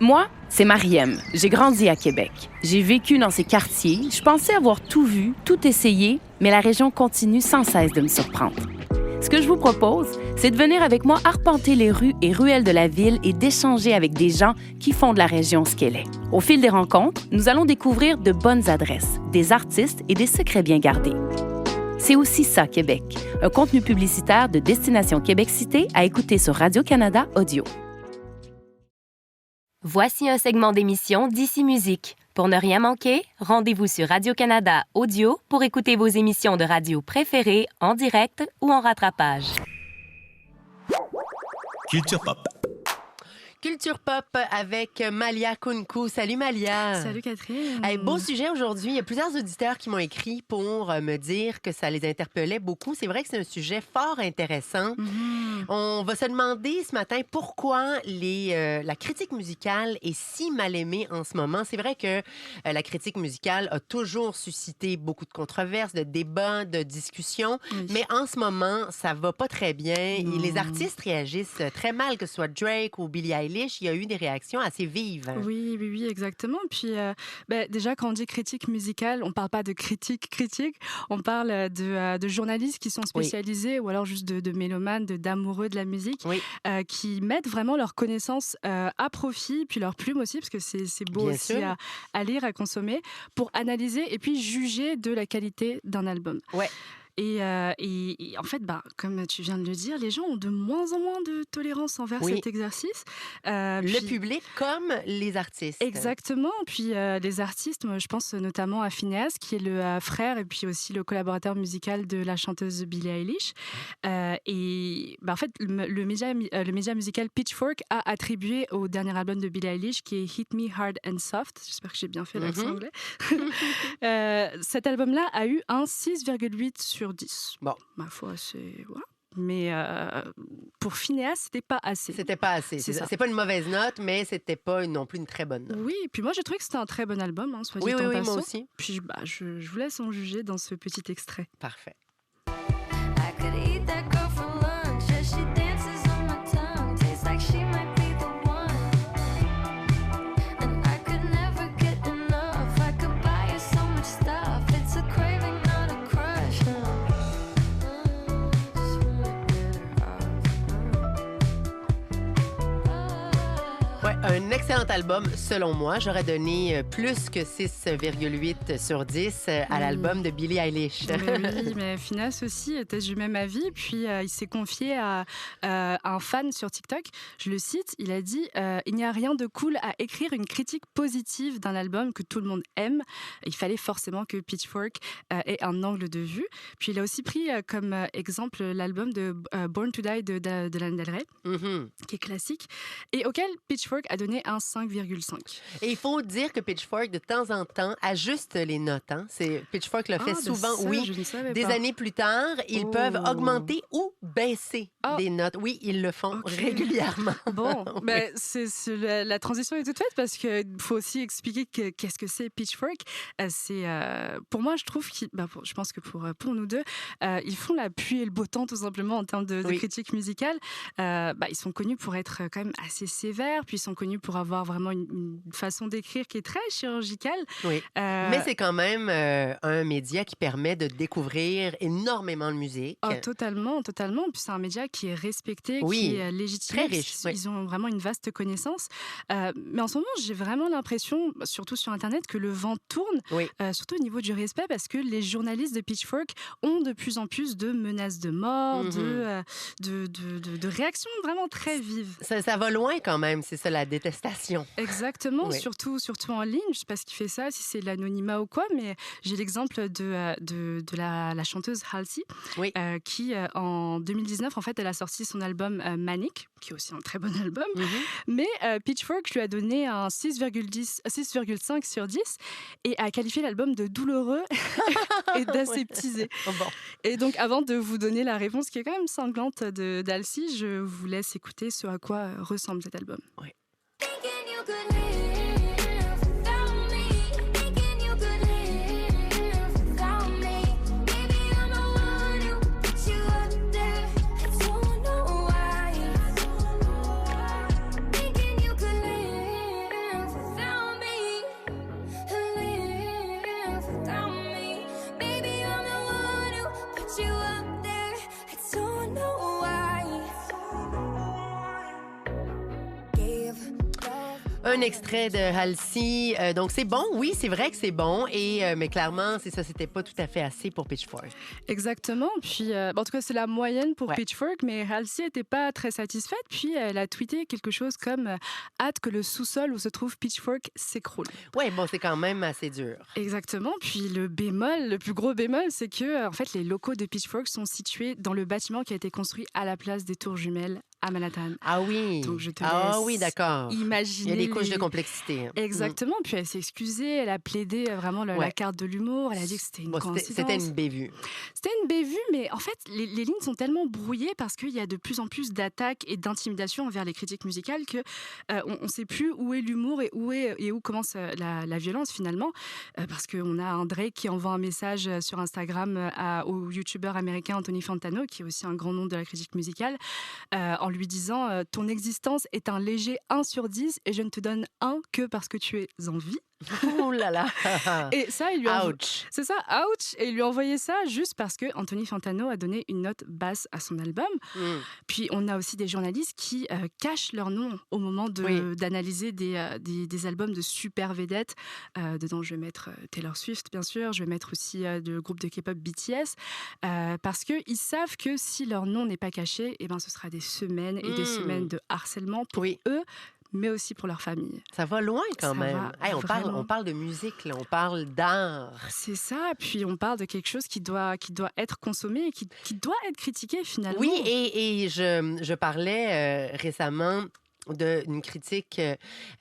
Moi, c'est Mariem. J'ai grandi à Québec. J'ai vécu dans ces quartiers. Je pensais avoir tout vu, tout essayé, mais la région continue sans cesse de me surprendre. Ce que je vous propose, c'est de venir avec moi arpenter les rues et ruelles de la ville et d'échanger avec des gens qui font de la région ce qu'elle est. Au fil des rencontres, nous allons découvrir de bonnes adresses, des artistes et des secrets bien gardés. C'est aussi ça, Québec, un contenu publicitaire de Destination Québec Cité à écouter sur Radio-Canada Audio. Voici un segment d'émission d'ici Musique. Pour ne rien manquer, rendez-vous sur Radio-Canada Audio pour écouter vos émissions de radio préférées en direct ou en rattrapage. Culture Pop. Culture Pop avec Malia Kunku. Salut Malia. Salut Catherine. Hey, beau sujet aujourd'hui. Il y a plusieurs auditeurs qui m'ont écrit pour me dire que ça les interpellait beaucoup. C'est vrai que c'est un sujet fort intéressant. On va se demander ce matin pourquoi la critique musicale est si mal aimée en ce moment. C'est vrai que la critique musicale a toujours suscité beaucoup de controverses, de débats, de discussions. Oui. Mais en ce moment, ça va pas très bien. Et les artistes réagissent très mal, que ce soit Drake ou Billie Eilish. Il y a eu des réactions assez vives. Oui, exactement. Puis, déjà, quand on dit critique musicale, on ne parle pas de critique, on parle de journalistes qui sont spécialisés ou alors juste de mélomanes, d'amoureux de la musique, qui mettent vraiment leurs connaissances à profit, puis leur plume aussi, parce que c'est beau Bien aussi sûr. à lire, à consommer, pour analyser et puis juger de la qualité d'un album. Ouais. Et en fait, comme tu viens de le dire, les gens ont de moins en moins de tolérance envers cet exercice. Le public comme les artistes. Exactement. Puis les artistes, moi, je pense notamment à Finneas, qui est le frère et puis aussi le collaborateur musical de la chanteuse Billie Eilish. En fait, le média musical Pitchfork a attribué au dernier album de Billie Eilish, qui est Hit Me Hard and Soft. J'espère que j'ai bien fait l'accent anglais. Cet album-là a eu un 6,8 sur 10. Bon. Ma foi, c'est... Ouais. Mais pour Finneas, c'était pas assez. C'était pas assez. C'est pas une mauvaise note, mais c'était pas non plus une très bonne note. Oui, et puis moi, j'ai trouvé que c'était un très bon album, soit dit en Oui, passant. moi aussi. Puis je vous laisse en juger dans ce petit extrait. Parfait. Un excellent album, selon moi. J'aurais donné plus que 6,8 sur 10 à l'album de Billie Eilish. Oui, mais Finneas aussi était du même avis. Puis il s'est confié à un fan sur TikTok. Je le cite, il a dit « Il n'y a rien de cool à écrire une critique positive d'un album que tout le monde aime. Il fallait forcément que Pitchfork ait un angle de vue. » Puis il a aussi pris comme exemple l'album de Born to Die de Lana Del Rey, qui est classique, et auquel Pitchfork a donné un 5,5. Et il faut dire que Pitchfork, de temps en temps, ajuste les notes. Pitchfork le fait souvent. Des années plus tard, ils peuvent augmenter ou baisser des notes. Oui, ils le font régulièrement. Bon, la transition est toute faite parce qu'il faut aussi expliquer qu'est-ce que c'est Pitchfork. Pour moi, je trouve je pense que pour nous deux, ils font la pluie et le beau temps tout simplement en termes de critique musicale. Ils sont connus pour être quand même assez sévères, puis ils sont connus pour avoir vraiment une façon d'écrire qui est très chirurgicale. Oui. Mais c'est quand même un média qui permet de découvrir énormément de musique. Totalement. Puis c'est un média qui est respecté, qui est légitime. Très riche. Ils ont vraiment une vaste connaissance. Mais en ce moment, j'ai vraiment l'impression, surtout sur Internet, que le vent tourne, surtout au niveau du respect, parce que les journalistes de Pitchfork ont de plus en plus de menaces de mort, de réactions vraiment très vives. Ça va loin quand même, c'est ça, la détestation. Exactement, surtout en ligne. Je ne sais pas ce qui fait ça, si c'est de l'anonymat ou quoi, mais j'ai l'exemple de la chanteuse Halsey, qui, en 2019, en fait, elle a sorti son album Manic, qui est aussi un très bon album, mais Pitchfork lui a donné un 6,5 sur 10 et a qualifié l'album de douloureux et d'aseptisé. Et donc, avant de vous donner la réponse qui est quand même sanglante d'Halsey, je vous laisse écouter ce à quoi ressemble cet album. Oui. Un extrait de Halsey. Donc, c'est bon. Oui, c'est vrai que c'est bon. Mais clairement, c'est ça, c'était pas tout à fait assez pour Pitchfork. Exactement. Puis, en tout cas, c'est la moyenne pour Pitchfork, mais Halsey n'était pas très satisfaite. Puis, elle a tweeté quelque chose comme hâte que le sous-sol où se trouve Pitchfork s'écroule. Oui, bon, c'est quand même assez dur. Exactement. Puis, le plus gros bémol, c'est que, en fait, les locaux de Pitchfork sont situés dans le bâtiment qui a été construit à la place des Tours Jumelles à Manhattan. Ah oui. Donc, je te laisse oui, d'accord. imaginer. Il y a des couches de complexité. Exactement. Puis elle s'est excusée, elle a plaidé vraiment la carte de l'humour. Elle a dit que c'était une coïncidence. C'était une bévue. C'était une bévue, mais en fait, les lignes sont tellement brouillées parce qu'il y a de plus en plus d'attaques et d'intimidation envers les critiques musicales que on ne sait plus où est l'humour et où commence la violence finalement. Parce qu'on a un Drake qui envoie un message sur Instagram au youtubeur américain Anthony Fantano, qui est aussi un grand nom de la critique musicale, en lui disant « Ton existence est un léger 1 sur 10 et je ne te donne 1 que parce que tu es en vie. » Oh là là. Et ça, il lui a... Ouch. C'est ça, ouch. Et il lui a envoyé ça juste parce que Anthony Fantano a donné une note basse à son album. Puis on a aussi des journalistes qui cachent leur nom au moment d'analyser des albums de super vedettes. Dedans, je vais mettre Taylor Swift, bien sûr. Je vais mettre aussi le groupe de K-pop BTS. Parce qu'ils savent que si leur nom n'est pas caché, eh ben, ce sera des semaines et des semaines de harcèlement pour eux, mais aussi pour leur famille. Ça va loin quand même. On parle de musique, là, on parle d'art. C'est ça, puis on parle de quelque chose qui doit être consommé et qui doit être critiqué finalement. Oui, et je parlais récemment d'une critique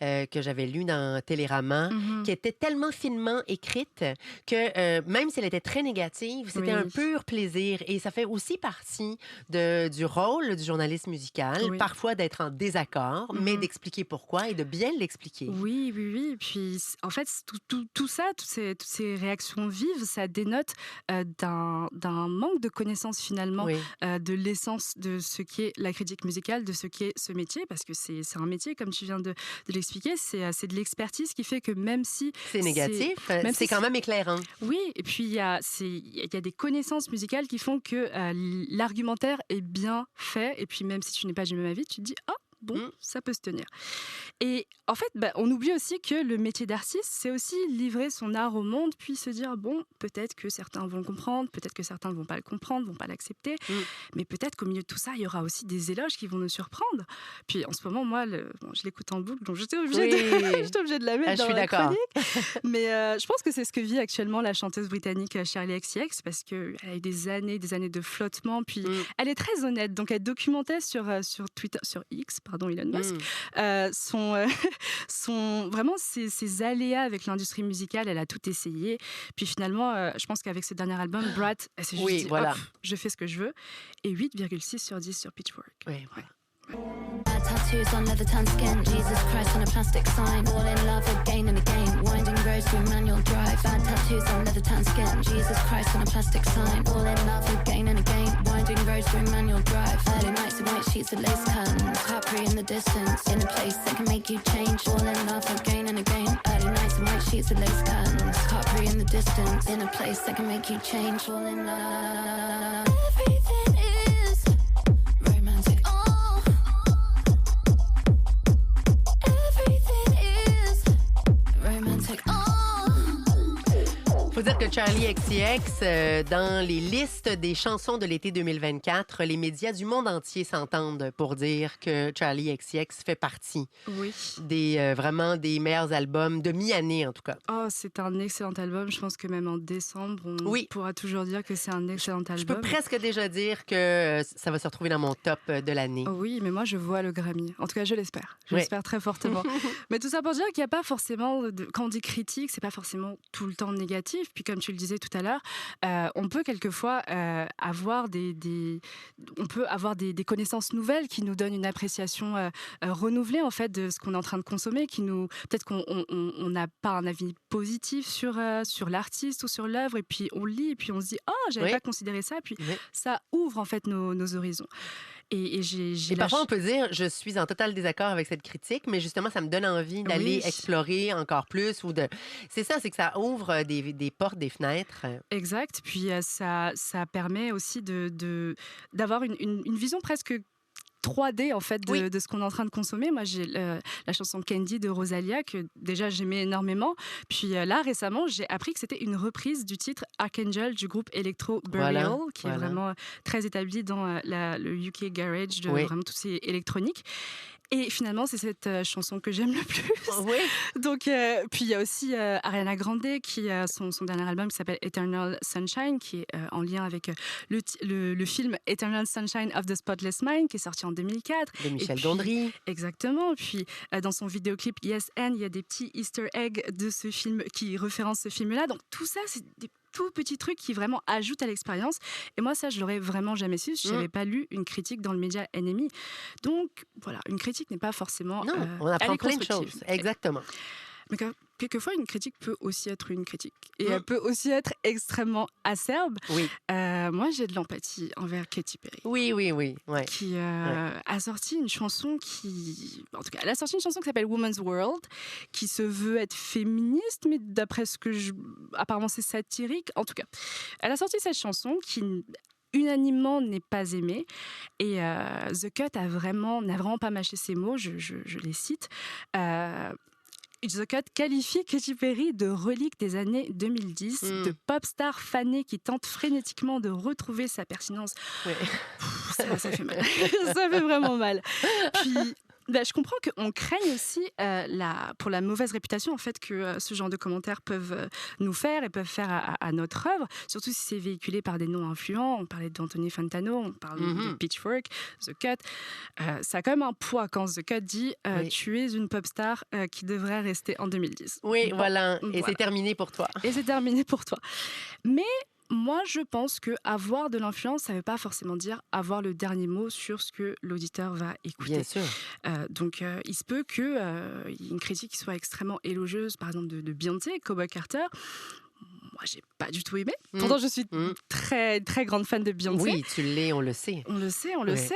que j'avais lue dans Télérama, qui était tellement finement écrite que même si elle était très négative, c'était un pur plaisir. Et ça fait aussi partie du rôle du journaliste musical, parfois d'être en désaccord, mais d'expliquer pourquoi et de bien l'expliquer. Oui. Puis en fait, tout ça, toutes ces réactions vives, ça dénote d'un manque de connaissance finalement de l'essence de ce qu'est la critique musicale, de ce qu'est ce métier, parce que c'est un métier, comme tu viens de l'expliquer, c'est de l'expertise qui fait que même si... C'est négatif, c'est quand même éclairant. Oui, et puis il y a des connaissances musicales qui font que l'argumentaire est bien fait, et puis même si tu n'es pas du même avis, tu te dis « Oh, bon, ça peut se tenir. » Et en fait, on oublie aussi que le métier d'artiste, c'est aussi livrer son art au monde, puis se dire, bon, peut-être que certains vont le comprendre, peut-être que certains ne vont pas le comprendre, vont pas l'accepter, mais peut-être qu'au milieu de tout ça, il y aura aussi des éloges qui vont nous surprendre. Puis en ce moment, moi, je l'écoute en boucle, donc j'étais obligée de la mettre dans la chronique. Mais je pense que c'est ce que vit actuellement la chanteuse britannique Charli XCX, parce qu'elle a eu des années de flottement, puis elle est très honnête, donc elle documentait sur Twitter, sur X, pardon, Elon Musk, vraiment ses aléas avec l'industrie musicale. Elle a tout essayé. Puis finalement, je pense qu'avec ce dernier album, Brat, elle s'est juste dit, hop, je fais ce que je veux. Et 8,6 sur 10 sur Pitchfork. Tattoos on leather tan skin, Jesus Christ on a plastic sign. All in love again and again, winding roads through manual drive. Bad tattoos on leather tan skin, Jesus Christ on a plastic sign. All in love again and again, winding roads through manual drive. Early nights in white sheets of lace curtains, Capri in the distance, in a place that can make you change. All in love again and again, early nights in white sheets of lace curtains, Capri in the distance, in a place that can make you change. All in love, everything is romantic. Faut dire que Charli XCX, dans les listes des chansons de l'été 2024, les médias du monde entier s'entendent pour dire que Charli XCX fait partie vraiment des meilleurs albums de mi-année, en tout cas. Oh, c'est un excellent album. Je pense que même en décembre, on pourra toujours dire que c'est un excellent album. Je peux presque déjà dire que ça va se retrouver dans mon top de l'année. Oh oui, mais moi, je vois le Grammy. En tout cas, je l'espère. Je l'espère très fortement. Mais tout ça pour dire qu'il n'y a pas forcément... Quand on dit critique, c'est pas forcément tout le temps négatif. Puis comme tu le disais tout à l'heure, on peut quelquefois avoir des connaissances nouvelles qui nous donnent une appréciation renouvelée en fait de ce qu'on est en train de consommer, peut-être qu'on n'a pas un avis positif sur l'artiste ou sur l'œuvre, et puis on lit et puis on se dit j'avais pas considéré ça, puis ça ouvre en fait nos horizons. Et parfois, on peut dire, je suis en total désaccord avec cette critique, mais justement, ça me donne envie d'aller explorer encore plus. C'est ça, c'est que ça ouvre des portes, des fenêtres. Exact. Puis ça permet aussi d'avoir une vision presque 3D en fait de ce qu'on est en train de consommer. Moi, j'ai la chanson Candy de Rosalia que déjà j'aimais énormément. Puis là, récemment, j'ai appris que c'était une reprise du titre Archangel du groupe Electro Burial, qui est vraiment très établi dans le UK Garage, vraiment tout ce qui est électronique. Et finalement, c'est cette chanson que j'aime le plus. Oui. Donc, puis il y a aussi Ariana Grande qui a son dernier album qui s'appelle Eternal Sunshine, qui est en lien avec le film Eternal Sunshine of the Spotless Mind, qui est sorti en 2004. De Michel Gondry. Exactement. Puis dans son vidéoclip Yes and, il y a des petits Easter eggs de ce film qui référencent ce film-là. Donc tout ça, c'est des tout petits trucs qui vraiment ajoutent à l'expérience. Et moi, ça, je l'aurais vraiment jamais su si je n'avais pas lu une critique dans le média NME. Donc, voilà, une critique n'est pas forcément... Non, on apprend plein de choses. Exactement. Mais quelquefois, une critique peut aussi être une critique. Et elle peut aussi être extrêmement acerbe. Oui. Moi, j'ai de l'empathie envers Katy Perry. Oui. Ouais. Qui a sorti une chanson En tout cas, elle a sorti une chanson qui s'appelle Woman's World, qui se veut être féministe, mais d'après ce que apparemment, c'est satirique. En tout cas, elle a sorti cette chanson qui unanimement n'est pas aimée. Et The Cut n'a vraiment pas mâché ses mots, je les cite. The Cut qualifie Katy Perry de relique des années 2010, de pop star fanée qui tente frénétiquement de retrouver sa pertinence. Ouais. Ça fait mal. Ça fait vraiment mal. Puis... je comprends qu'on craigne aussi pour la mauvaise réputation en fait, que ce genre de commentaires peuvent nous faire et peuvent faire à notre œuvre, surtout si c'est véhiculé par des noms influents. On parlait d'Anthony Fantano, on parle de Pitchfork, The Cut. Ça a quand même un poids quand The Cut dit tu es une pop star qui devrait rester en 2010. Oui, voilà. Et c'est terminé pour toi. Et c'est terminé pour toi. Mais moi, je pense qu'avoir de l'influence, ça ne veut pas forcément dire avoir le dernier mot sur ce que l'auditeur va écouter. Bien sûr. Donc, il se peut qu'il y ait une critique qui soit extrêmement élogieuse, par exemple de Beyoncé, Cowboy Carter. Moi, j'ai pas du tout aimé. Pourtant, je suis très, très grande fan de Beyoncé. Oui, tu l'es, on le sait. On le sait.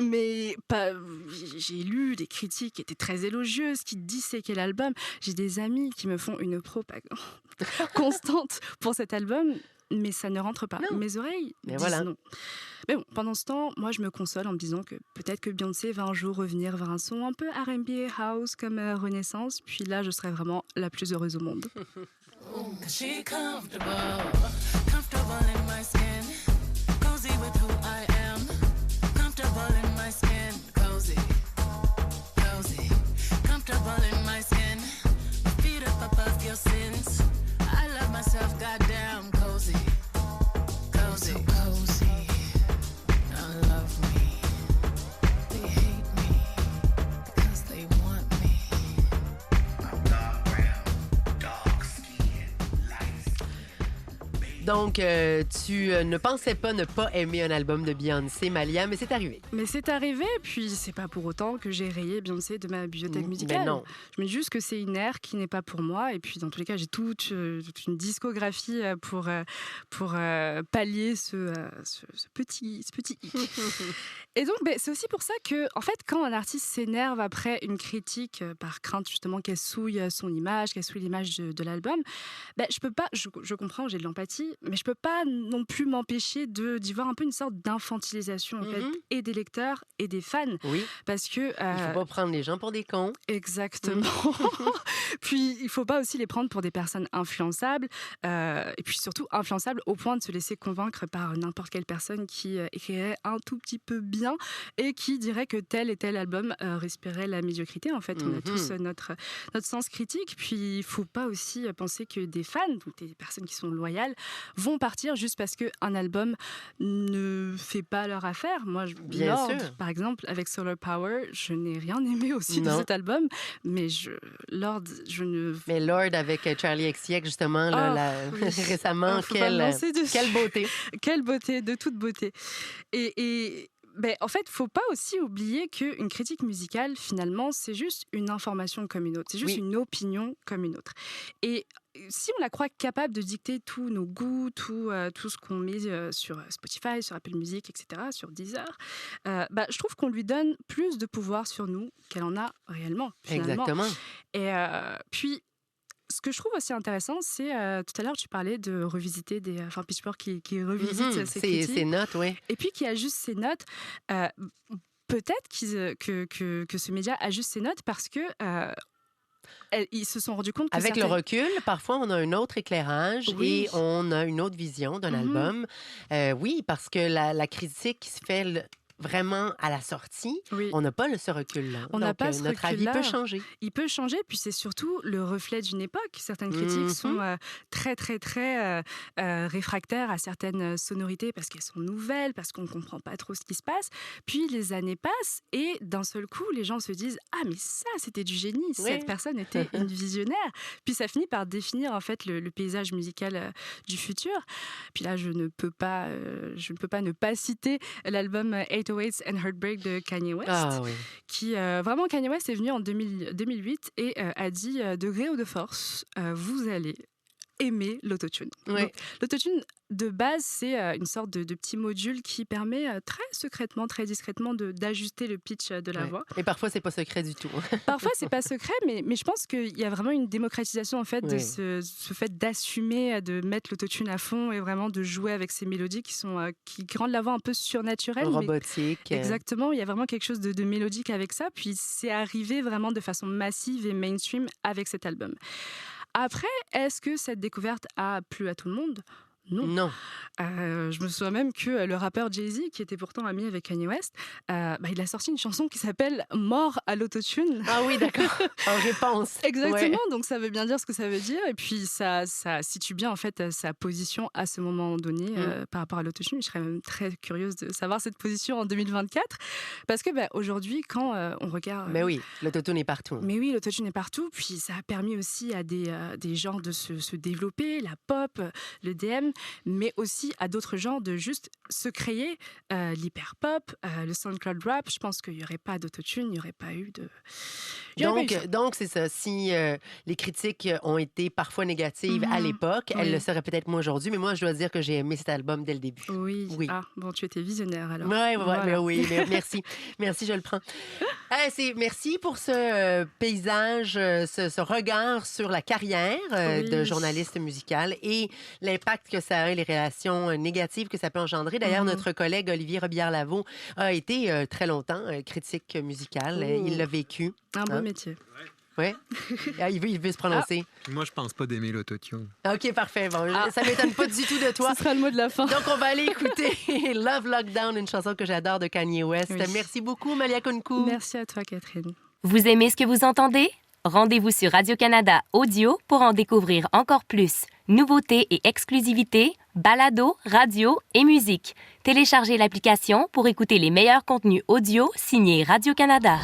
Mais j'ai lu des critiques qui étaient très élogieuses, qui disséquaient l'album. J'ai des amis qui me font une propagande constante pour cet album, mais ça ne rentre pas. Mes oreilles disent non. Mais bon, pendant ce temps, moi, je me console en me disant que peut-être que Beyoncé va un jour revenir vers un son un peu R&B et house comme Renaissance. Puis là, je serai vraiment la plus heureuse au monde. She comfortable in my skin, cozy with who I am, comfortable in my skin, cozy, comfortable in my skin, feet up above your sins, I love myself, goddamn, cozy, so cozy, I love me, they hate me, because they want me. Donc, tu ne pensais pas ne pas aimer un album de Beyoncé, Malia, mais c'est arrivé. Mais c'est arrivé, puis c'est pas pour autant que j'ai rayé Beyoncé de ma bibliothèque musicale. Mais non. Je me dis juste que c'est une ère qui n'est pas pour moi, et puis dans tous les cas, j'ai toute une discographie pour pallier ce petit hic. Et donc, c'est aussi pour ça que, en fait, quand un artiste s'énerve après une critique, par crainte justement qu'elle souille son image, qu'elle souille l'image de l'album, je peux pas, je comprends, j'ai de l'empathie, mais je peux pas non plus m'empêcher d'y voir un peu une sorte d'infantilisation en fait, et des lecteurs et des fans. Oui. Parce que il faut pas prendre les gens pour des cons. Exactement. Puis il faut pas aussi les prendre pour des personnes influençables, et puis surtout influençables au point de se laisser convaincre par n'importe quelle personne qui écrirait un tout petit peu bien et qui dirait que tel et tel album respirait la médiocrité. En fait, on a tous notre sens critique. Puis il faut pas aussi penser que des fans, ou des personnes qui sont loyales, vont partir juste parce qu'un album ne fait pas leur affaire. Moi, Lorde, par exemple, avec Solar Power, je n'ai rien aimé aussi de cet album, mais Lorde, je ne... Mais Lorde avec Charlie XCX, justement, récemment, quelle beauté. Quelle beauté, de toute beauté. Et en fait, il ne faut pas aussi oublier qu'une critique musicale, finalement, c'est juste une information comme une autre. C'est juste une opinion comme une autre. Et si on la croit capable de dicter tous nos goûts, tout ce qu'on met sur Spotify, sur Apple Music, etc., sur Deezer, je trouve qu'on lui donne plus de pouvoir sur nous qu'elle en a réellement, finalement. Exactement. Et puis, ce que je trouve aussi intéressant, c'est tout à l'heure tu parlais de revisiter Pitchfork qui revisite ses critiques. Ses notes, oui. Et puis qui ajuste ses notes. Peut-être que ce média ajuste ses notes parce que ils se sont rendus compte que avec le recul, parfois on a un autre éclairage et on a une autre vision d'un album. Oui, parce que la critique qui se fait vraiment à la sortie, on n'a pas ce recul-là. On n'a pas ce notre avis peut changer. Il peut changer, puis c'est surtout le reflet d'une époque. Certaines critiques sont très, très, très réfractaires à certaines sonorités parce qu'elles sont nouvelles, parce qu'on ne comprend pas trop ce qui se passe. Puis les années passent et d'un seul coup, les gens se disent « Ah, mais ça, c'était du génie. Cette personne était une visionnaire. » Puis ça finit par définir en fait le paysage musical du futur. Puis là, je ne peux pas ne pas citer l'album 808 and Heartbreak de Kanye West, qui vraiment Kanye West est venu en 2008 et a dit de gré ou de force, vous allez aimer l'autotune. Donc, l'autotune de base, c'est une sorte de petit module qui permet très secrètement, très discrètement d'ajuster le pitch de la voix. Et parfois, c'est pas secret du tout. Parfois, c'est pas secret, mais je pense qu'il y a vraiment une démocratisation en fait de ce fait d'assumer, de mettre l'autotune à fond et vraiment de jouer avec ces mélodies qui rendent la voix un peu surnaturelle. Robotique. Exactement, il y a vraiment quelque chose de mélodique avec ça. Puis c'est arrivé vraiment de façon massive et mainstream avec cet album. Après, est-ce que cette découverte a plu à tout le monde ? Non. Je me souviens même que le rappeur Jay-Z, qui était pourtant ami avec Kanye West, il a sorti une chanson qui s'appelle « Mort à l'autotune ». Ah oui, d'accord. En réponse. Exactement, donc ça veut bien dire ce que ça veut dire. Et puis ça situe bien en fait sa position à ce moment donné par rapport à l'autotune. Je serais même très curieuse de savoir cette position en 2024. Parce que aujourd'hui, quand on regarde... Mais oui, l'autotune est partout. Mais oui, l'autotune est partout. Puis ça a permis aussi à des genres de se développer, la pop, le DM, mais aussi à d'autres genres de juste se créer l'hyperpop, le SoundCloud rap. Je pense qu'il n'y aurait pas d'autotune, il n'y aurait pas eu de... Donc, c'est ça. Si les critiques ont été parfois négatives à l'époque, elles le seraient peut-être moins aujourd'hui. Mais moi, je dois dire que j'ai aimé cet album dès le début. Oui. Ah, bon, tu étais visionnaire alors. Mais merci. Merci, je le prends. Merci pour ce paysage, ce regard sur la carrière de journaliste musical et l'impact que ça a, les relations négatives que ça peut engendrer. D'ailleurs, notre collègue Olivier Robillard-Lavaux a été très longtemps critique musical. Il l'a vécu. Un beau métier. Oui. Il veut se prononcer. Moi, je pense pas d'aimer l'autotune. OK, parfait. Bon, ça m'étonne pas du tout de toi. Ce sera le mot de la fin. Donc, on va aller écouter Love Lockdown, une chanson que j'adore de Kanye West. Oui. Merci beaucoup, Malia Kunku. Merci à toi, Catherine. Vous aimez ce que vous entendez? Rendez-vous sur Radio-Canada Audio pour en découvrir encore plus. Nouveautés et exclusivités, balados, radio et musique. Téléchargez l'application pour écouter les meilleurs contenus audio signés Radio-Canada.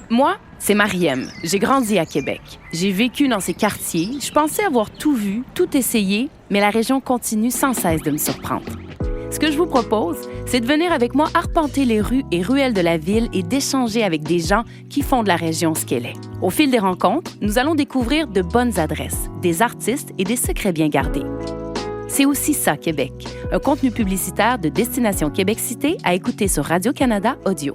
Moi, c'est Mariem. J'ai grandi à Québec. J'ai vécu dans ces quartiers. Je pensais avoir tout vu, tout essayé, mais la région continue sans cesse de me surprendre. Ce que je vous propose, c'est de venir avec moi arpenter les rues et ruelles de la ville et d'échanger avec des gens qui font de la région ce qu'elle est. Au fil des rencontres, nous allons découvrir de bonnes adresses, des artistes et des secrets bien gardés. C'est aussi ça, Québec, un contenu publicitaire de Destination Québec Cité à écouter sur Radio-Canada Audio.